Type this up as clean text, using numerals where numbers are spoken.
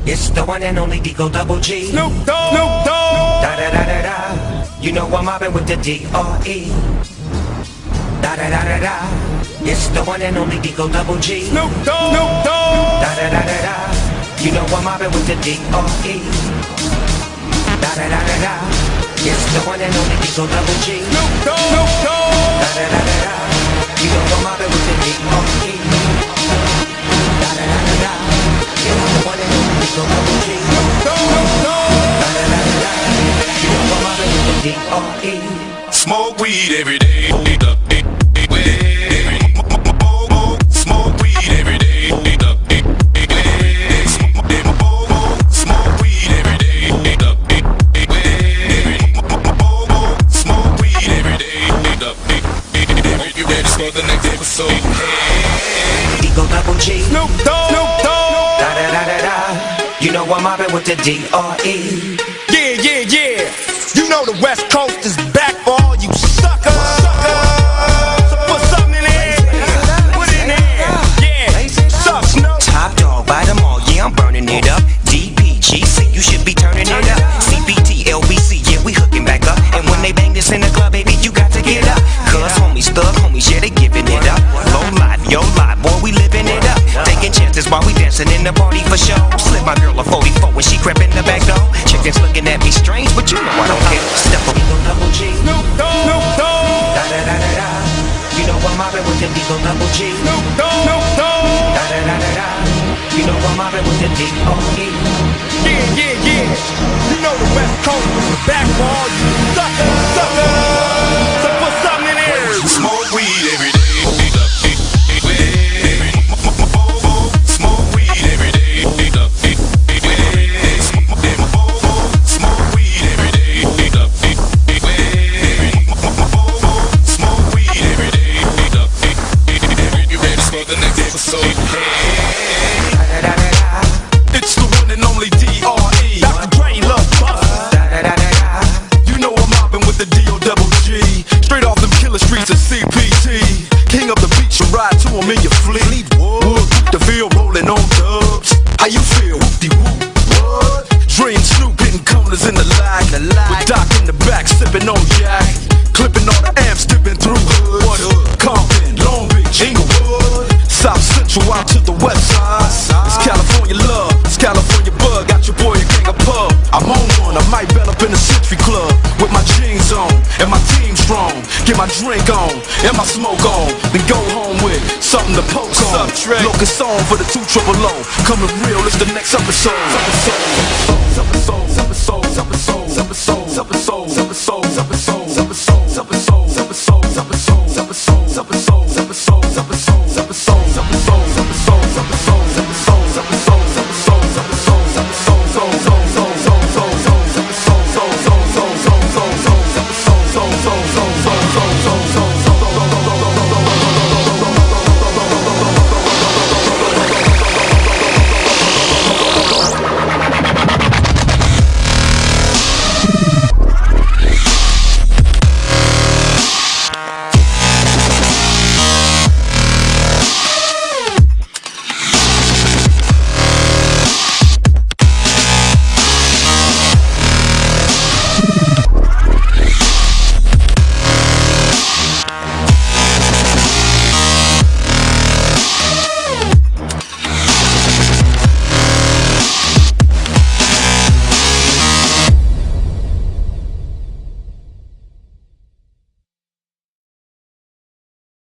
It's the one and only Digo Double G. Snoop Dogg. Snoop Dogg. Da da da da da. You know I'm mobbing with the D-R-E. Da da da da da. It's the one and only Digo Double G. Snoop Dogg. Snoop Dogg. Da da da da da. You know I'm mobbing with the D-R-E. Da da da da da. It's the one and only Digo Double G. Snoop Dogg. Snoop Dogg. Da da da da da. You know I'm mobbing with the D-R-E. Da da da da da. It's the one and only Digo Double G. Snoop Dogg. Snoop Dogg. Da da da da da. You know I'm mobbing with the D-R-E. Smoke weed every day. Smoke weed every day. Smoke weed every day. Smoke weed every day. You ready for the next episode? Digo Double G. Snoop Dogg. Snoop Dogg. Da da da da da. You know I'm mobbing with the D-R-E. Yeah, yeah, yeah. You know the West Coast is back for all you suckers. So put something in there. Put it in there. Yeah. Suck, Snoop. Top dog by them all, yeah, I'm burning it up. DPGC, you should be turning it up. CBT, LBC, yeah, we hooking back up. And when they bang this in the club, baby, you got to get up. Cuz homies, thug homies, yeah, they giving it up. Low life, yo life, boy, we living it up. Taking chances while we dancing in the party for show. Slip my girl a 44 when she crept in the back door. Chickens looking at me strange, but you know I don't care. Step up, Digo Double G. Snoop Dogg. Snoop Dogg. Da da da da da. You know I'm mobbing with the Digo Double G. Snoop Dogg. Snoop Dogg. Da da da da da. You know I'm mobbing with the D-R-E. Yeah, yeah, yeah. You know the West Coast is back for all you suckers. So put something in there. Smoke weed every day. Smoke weed every day. Smoke weed every day. Smoke weed every day. You ready for the next episode? It's the one and only D.R.E. Dr. Dre love Buster. You know I'm mobbing with the D.O.G. Straight off them killer streets of CPT. King of the beach, you ride to him in your fleet. Wood, the field rolling on dubs. How you feel? Whoop-de-whoop. What? Dre and Snoop hitting corners in the lag. With Doc in the back, sipping on Jack. Clipping all the amps, dipping through hoods. Compton, Long Beach, Inglewood. South Central out to the west side. It's California love, it's California bug. Got your boy a gang of pub. I'm on one, I might bell up in the Century Club. With my jeans on, and my team strong. Get my drink on, and my smoke on. Then go home with something to poke on. Locust on for the 2 triple O. Coming real, it's the next episode.